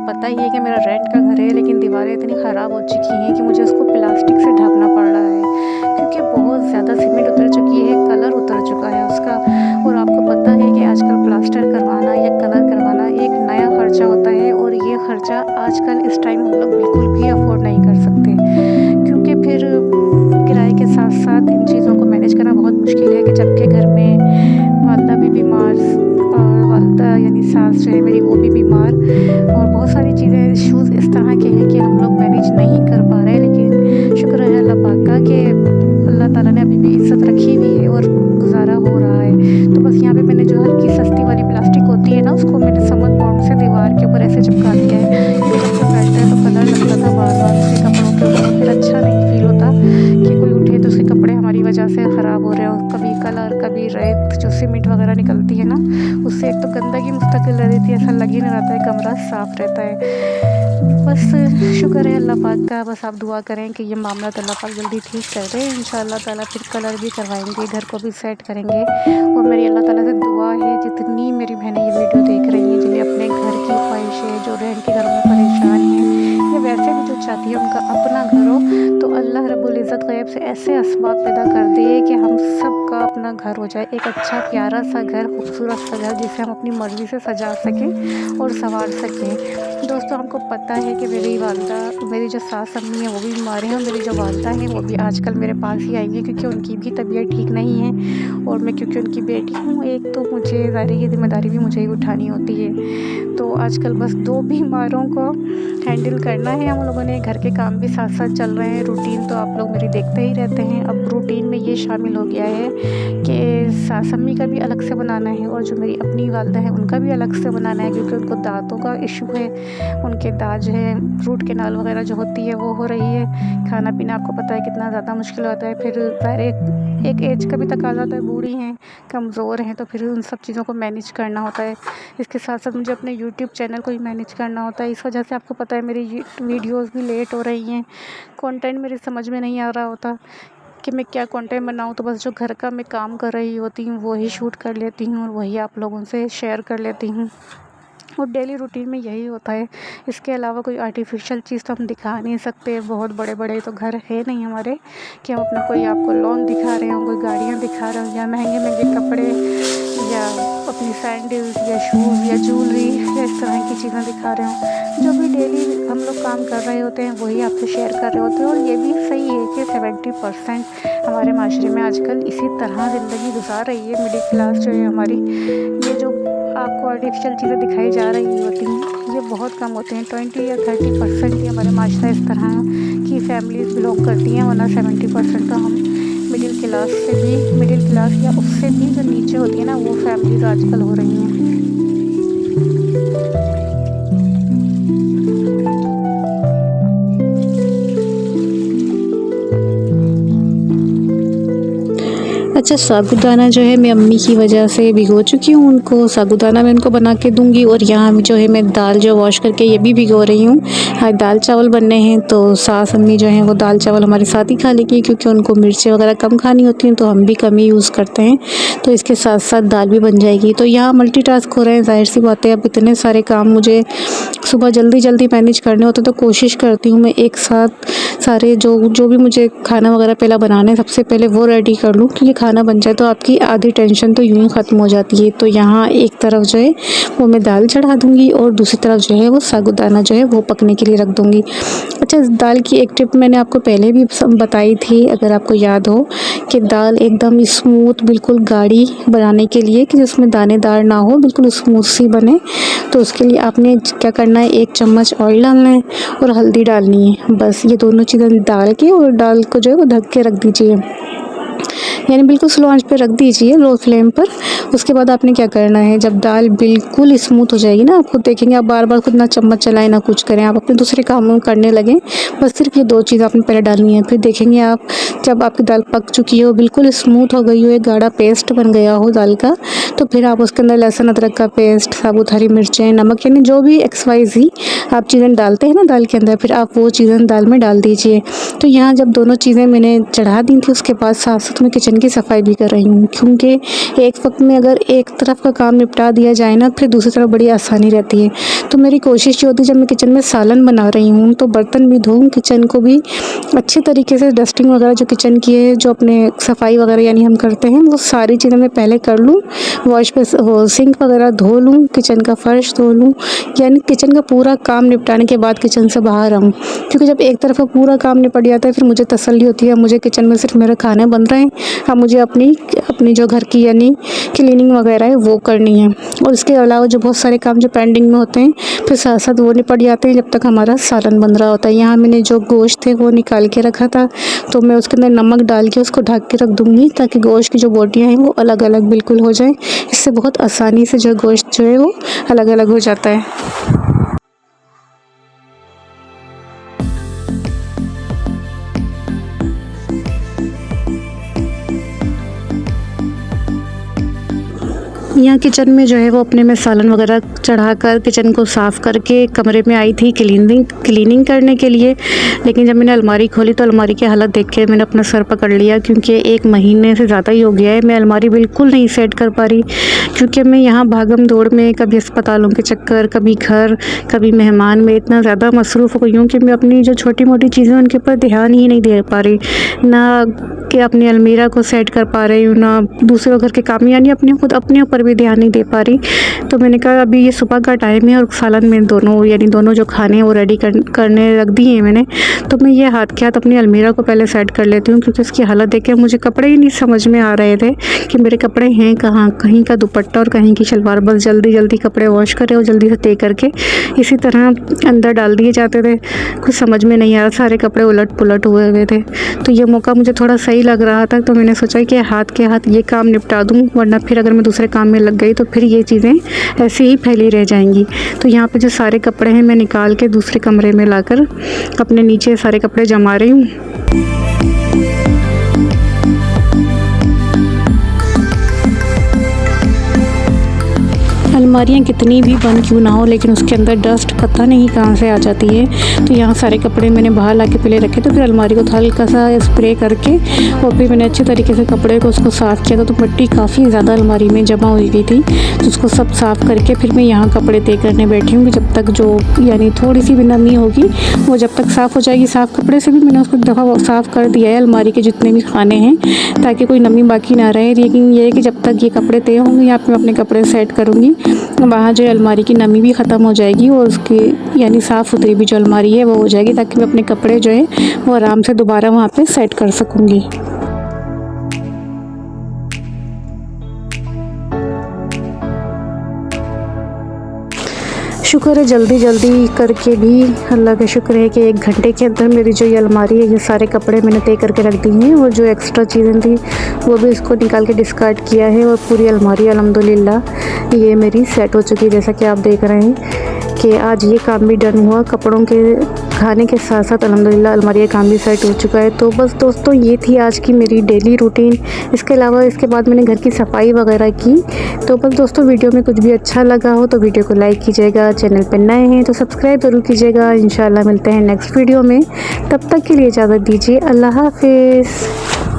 पता ही है कि मेरा रेंट का घर है, लेकिन दीवारें इतनी ख़राब हो चुकी हैं कि मुझे उसको प्लास्टिक से ढकना पड़ रहा है, क्योंकि बहुत ज़्यादा सीमेंट उतर चुकी है, कलर उतर चुका है उसका। और आपको पता है कि आजकल प्लास्टर करवाना या कलर करवाना एक नया ख़र्चा होता है, और ये ख़र्चा आजकल इस टाइम हम लोग बिल्कुल भी अफोर्ड नहीं कर सकते, क्योंकि फिर किराए के साथ साथ इन चीज़ों को मैनेज करना बहुत मुश्किल है। कि जबकि घर में वालदा भी बीमार, वालदा यानी सास जो है मेरी वो भी बीमार, और बहुत सारी चीज़ें इश्यूज़ इस तरह के हैं कि हम लोग मैनेज नहीं कर पा रहे हैं। लेकिन शुक्र है अल्लाह पाक का कि अल्लाह ताला ने अभी भी इज़्ज़त रखी हुई है और गुजारा हो रहा है। तो बस यहाँ पे मैंने जो हल्की सस्ती वाली प्लास्टिक होती है ना, उसको मैंने समझ बोर्ड से दीवार के ऊपर ऐसे चिपका दिया है कि जब कोई बैठता है तो कलर लगता था बार बार उसके कपड़ों के ऊपर, फिर अच्छा नहीं फील होता कि कोई उठे तो उसके कपड़े हमारी वजह से ख़राब हो रहे हो। कभी कलर, कभी रेत, जो सीमेंट वगैरह निकलती है ना, उससे एक तो गंदगी मुस्तकिल रह रही थी, ऐसा लग ही नहीं रहता है, कमरा साफ़ रहता है। बस शुक्र है अल्लाह पाक का। बस आप दुआ करें कि ये मामला अल्लाह पाक जल्दी ठीक कर दे। इंशाअल्लाह ताला फिर कलर भी करवाएंगे, घर को भी सेट करेंगे। और मेरी अल्लाह ताला से दुआ है, जितनी मेरी बहनें ये वीडियो देख रही हैं, जिन्हें अपने घर की ख्वाहिश है, जो रेंट के घरों में परेशान हैं, या वैसे भी जो चाहती है उनका अपना घर हो, तो अल्लाह रब्बुल इज़्ज़त ग़ैब से ऐसे असबाब पैदा कर दे कि हम सब का अपना घर हो जाए, एक अच्छा प्यारा सा घर, खूबसूरत सा घर, जिसे हम अपनी मर्ज़ी से सजा सकें और संवार सकें। दोस्तों, हमको पता है कि मेरी वालदा, मेरी जो सास अम्मी है वो भी बीमार हैं, और मेरी जो वालदा है वो भी आजकल मेरे पास ही आई हैं, क्योंकि उनकी भी तबीयत ठीक नहीं है। और मैं क्योंकि उनकी बेटी हूँ एक, तो मुझे ज़ाहिर की ज़िम्मेदारी भी मुझे ही उठानी होती है। तो आजकल बस 2 बीमारों को हैंडल करना है हम लोगों ने। घर के काम भी साथ साथ चल रहे हैं। रूटीन तो आप लोग मेरी देखते ही रहते हैं। अब रूटीन में ये शामिल हो गया है कि सास अम्मी का भी अलग से बनाना है, और जो मेरी अपनी वालदा है उनका भी अलग से बनाना है, क्योंकि उनको दाँतों का इशू है। उनके दाँत जो है, रूट कैनाल वगैरह जो होती है वो हो रही है। खाना पीना आपको पता है कितना ज़्यादा मुश्किल होता है। फिर ज़ाहिर एक एज का भी तकाज़ा होता है, बूढ़ी हैं, कमज़ोर हैं, तो फिर उन सब चीज़ों को मैनेज करना होता है। इसके साथ साथ मुझे अपने यूट्यूब चैनल को भी मैनेज करना होता है। इस वजह से आपको पता है मेरी वीडियोज़ भी लेट हो रही हैं। कंटेंट मेरे समझ में नहीं आ रहा होता कि मैं क्या कंटेंट बनाऊँ। तो बस जो घर का मैं काम कर रही होती हूँ वही शूट कर लेती हूँ, और वही आप लोगों से शेयर कर लेती हूँ। और डेली रूटीन में यही होता है। इसके अलावा कोई आर्टिफिशियल चीज़ तो हम दिखा नहीं सकते। बहुत बड़े बड़े तो घर है नहीं हमारे कि हम अपना कोई आपको लॉन दिखा रहे हों, कोई गाड़ियाँ दिखा रहे हों, या महंगे महंगे कपड़े, या अपनी सैंडल्स या शूज़ या ज्वेलरी, या इस तरह की चीज़ें दिखा रहे हों। जो भी डेली हम लोग काम कर रहे होते हैं वही आपसे शेयर कर रहे होते हैं। और ये भी सही है कि 70% हमारे माशरे में आजकल इसी तरह ज़िंदगी गुजार रही है। मिडिल क्लास जो है हमारी, ये जो आपको आर्टिफिशियल चीज़ें दिखाई जा रही होती हैं, ये बहुत कम होते हैं। 20 या 30% ही हमारे माशरा इस तरह की फैमिलीज़ बिलोंग करती हैं, वरना 70% तो हम मिडिल क्लास से भी, मिडिल क्लास या उससे भी जो नीचे होती है ना, वो फैमिलीज़ आजकल हो रही हैं। अच्छा, साबूदाना जो है मैं अम्मी की वजह से भिगो चुकी हूँ उनको। साबूदाना मैं उनको बना के दूँगी। और यहाँ जो है मैं दाल जो वॉश करके ये भी भिगो रही हूँ। आज दाल चावल बनने हैं, तो सास अम्मी जो हैं वो दाल चावल हमारे साथ ही खा लेंगी, क्योंकि उनको मिर्चें वगैरह कम खानी होती हैं, तो हम भी कम ही यूज़ करते हैं। तो इसके साथ साथ दाल भी बन जाएगी। तो यहाँ मल्टीटास्क हो रहे हैं, ज़ाहिर सी बात है। अब इतने सारे काम मुझे सुबह जल्दी जल्दी मैनेज करने होते हैं, तो कोशिश करती हूँ मैं एक साथ सारे जो भी मुझे खाना वगैरह पहला बनाना है, सबसे पहले वो रेडी कर लूँ, क्योंकि खाना बन जाए तो आपकी आधी टेंशन तो यूँ ही ख़त्म हो जाती है। तो यहाँ एक तरफ जो है वो मैं दाल चढ़ा दूँगी, और दूसरी तरफ जो है वो साबूदाना जो है वो पकने के लिए रख दूँगी। अच्छा, इस दाल की एक टिप मैंने आपको पहले भी बताई थी, अगर आपको याद हो, कि दाल एकदम स्मूथ, बिल्कुल गाढ़ी बनाने के लिए, कि जिसमें दानेदार ना हो, बिल्कुल स्मूथ सी बने। तो उसके लिए आपने क्या करना है, 1 चम्मच ऑयल डालना है और हल्दी डालनी है। बस ये दोनों चीज़ें डाल के, और दाल को जो है वो ढक के रख दीजिए, यानी बिल्कुल स्लो आंच पे रख दीजिए, लो फ्लेम पर। उसके बाद आपने क्या करना है, जब दाल बिल्कुल स्मूथ हो जाएगी ना, आप खुद देखेंगे, आप बार बार खुद ना चम्मच चलाएं ना कुछ करें, आप अपने दूसरे कामों करने लगें। बस सिर्फ ये 2 चीज़ आपने पहले डालनी है। फिर देखेंगे आप, जब आपकी दाल पक चुकी हो, बिल्कुल स्मूथ हो गई हो, एक गाढ़ा पेस्ट बन गया हो दाल का, तो फिर आप उसके अंदर लहसुन अदरक का पेस्ट, साबुत हरी मिर्चें, नमक, यानी जो भी XYZ आप चीज़ें डालते हैं ना दाल के अंदर, फिर आप वो चीज़ें दाल में डाल दीजिए। तो यहाँ जब दोनों चीज़ें मैंने चढ़ा दी थी, उसके बाद साथ साथ मैं किचन की सफाई भी कर रही हूँ, क्योंकि एक वक्त में अगर एक तरफ का काम निपटा दिया जाए ना, फिर दूसरी तरफ बड़ी आसानी रहती है। तो मेरी कोशिश ये होती है जब मैं किचन में सालन बना रही हूँ तो बर्तन भी धोऊँ, किचन को भी अच्छे तरीके से डस्टिंग वगैरह जो किचन की है, जो अपने सफाई वगैरह यानी हम करते हैं, वो सारी चीज़ें मैं पहले कर लूँ। वॉश पे वो सिंक वगैरह धो लूँ, किचन का फर्श धो लूँ, यानी किचन का पूरा काम निपटाने के बाद किचन से बाहर आऊँ। क्योंकि जब एक तरफ का पूरा काम निपट जाता है फिर मुझे तसल्ली होती है मुझे किचन में सिर्फ मेरे खाने बन रहे हैं, अब मुझे अपनी अपनी जो घर की यानी क्लीनिंग वगैरह है वो करनी है। और इसके अलावा जो बहुत सारे काम जो पेंडिंग में होते हैं फिर साथ साथ वो निपट जाते हैं जब तक हमारा सालन बन रहा होता है। यहाँ मैंने जो गोश्त है वो निकाल के रखा था, तो मैं उसके अंदर नमक डाल के उसको ढक के रख दूँगी ताकि गोश्त की जो बोटियाँ हैं वो अलग अलग बिल्कुल हो जाएँ। इससे बहुत आसानी से जो गोश्त जो है वो अलग अलग हो जाता है। यहाँ किचन में जो है वो अपने मैं सालन वगैरह चढ़ाकर किचन को साफ़ करके कमरे में आई थी क्लीनिंग करने के लिए। लेकिन जब मैंने अलमारी खोली तो अलमारी की हालत देख के मैंने अपना सर पकड़ लिया, क्योंकि 1 महीने से ज़्यादा ही हो गया है मैं अलमारी बिल्कुल नहीं सेट कर पा रही। क्योंकि मैं यहाँ भागम दौड़ में कभी अस्पतालों के चक्कर, कभी घर, कभी मेहमान में इतना ज़्यादा मसरूफ़ हो गई हूँ कि मैं अपनी जो छोटी मोटी चीज़ें उनके ऊपर ध्यान ही नहीं दे पा रही, ना कि अपनी अलमीरा को सेट कर पा रही हूँ, ना दूसरे घर के काम, यानी अपने ऊपर भी ध्यान नहीं दे पा रही। तो मैंने कहा अभी ये सुबह का टाइम है और सालन में दोनों जो खाने हैं वो रेडी करने रख दिए हैं मैंने, तो मैं ये हाथ के हाथ अपनी अलमीरा को पहले सेट कर लेती हूँ। क्योंकि उसकी हालत देख के मुझे कपड़े ही नहीं समझ में आ रहे थे कि मेरे कपड़े हैं कहाँ, कहीं का दुपट्टा और कहीं की शलवार, बस जल्दी जल्दी कपड़े वॉश करे और जल्दी से तय करके इसी तरह अंदर डाल दिए जाते थे। कुछ समझ में नहीं आ रहा, सारे कपड़े उलट पुलट हुए थे। तो ये मौका मुझे थोड़ा सही लग रहा था, तो मैंने सोचा कि हाथ के हाथ ये काम निपटा दूँ, वरना फिर अगर मैं दूसरे काम में लग गई तो फिर ये चीज़ें ऐसे ही फैली रह जाएंगी। तो यहाँ पे जो सारे कपड़े हैं मैं निकाल के दूसरे कमरे में लाकर अपने नीचे सारे कपड़े जमा रही हूँ। अलमारियाँ कितनी भी बंद क्यों ना हो, लेकिन उसके अंदर डस्ट पता नहीं कहाँ से आ जाती है। तो यहाँ सारे कपड़े मैंने बाहर ला के पहले रखे, तो फिर अलमारी को हल्का सा स्प्रे करके और फिर मैंने अच्छे तरीके से कपड़े को उसको साफ़ किया था। तो मिट्टी काफ़ी ज़्यादा अलमारी में जमा हुई हुई थी, तो उसको सब साफ़ करके फिर मैं यहाँ कपड़े तय करने बैठी हूँ कि जब तक जो यानी थोड़ी सी भी नमी होगी वो जब तक साफ़ हो जाएगी। साफ़ कपड़े से भी मैंने उसको दफ़ा साफ़ कर दिया है अलमारी के जितने भी खाने हैं, ताकि कोई नमी बाकी ना रहे। लेकिन ये है कि जब तक ये कपड़े तय होंगे यहाँ पर मैं अपने कपड़े सेट करूँगी, वहाँ जो अलमारी की नमी भी ख़त्म हो जाएगी और उसकी यानी साफ़ सुथरी भी जो अलमारी है वो हो जाएगी, ताकि मैं अपने कपड़े जो है वो आराम से दोबारा वहाँ पे सेट कर सकूँगी। शुक्र है जल्दी जल्दी करके भी अल्लाह का शुक्र है कि 1 घंटे के अंदर मेरी जो ये अलमारी है ये सारे कपड़े मैंने तय करके रख दी हैं, और जो एक्स्ट्रा चीज़ें थी वो भी इसको निकाल के डिस्कार्ड किया है, और पूरी अलमारी अल्हम्दुलिल्लाह ये मेरी सेट हो चुकी है। जैसा कि आप देख रहे हैं कि आज ये काम भी डन हुआ, कपड़ों के खाने के साथ साथ अल्हम्दुलिल्लाह अलमारी का काम भी सेट हो चुका है। तो बस दोस्तों ये थी आज की मेरी डेली रूटीन। इसके अलावा इसके बाद मैंने घर की सफाई वगैरह की। तो बस दोस्तों वीडियो में कुछ भी अच्छा लगा हो तो वीडियो को लाइक कीजिएगा, चैनल पर नए हैं तो सब्सक्राइब ज़रूर कीजिएगा। इंशाल्लाह मिलते हैं नेक्स्ट वीडियो में, तब तक के लिए इजाज़त दीजिए। अल्लाह हाफिज़।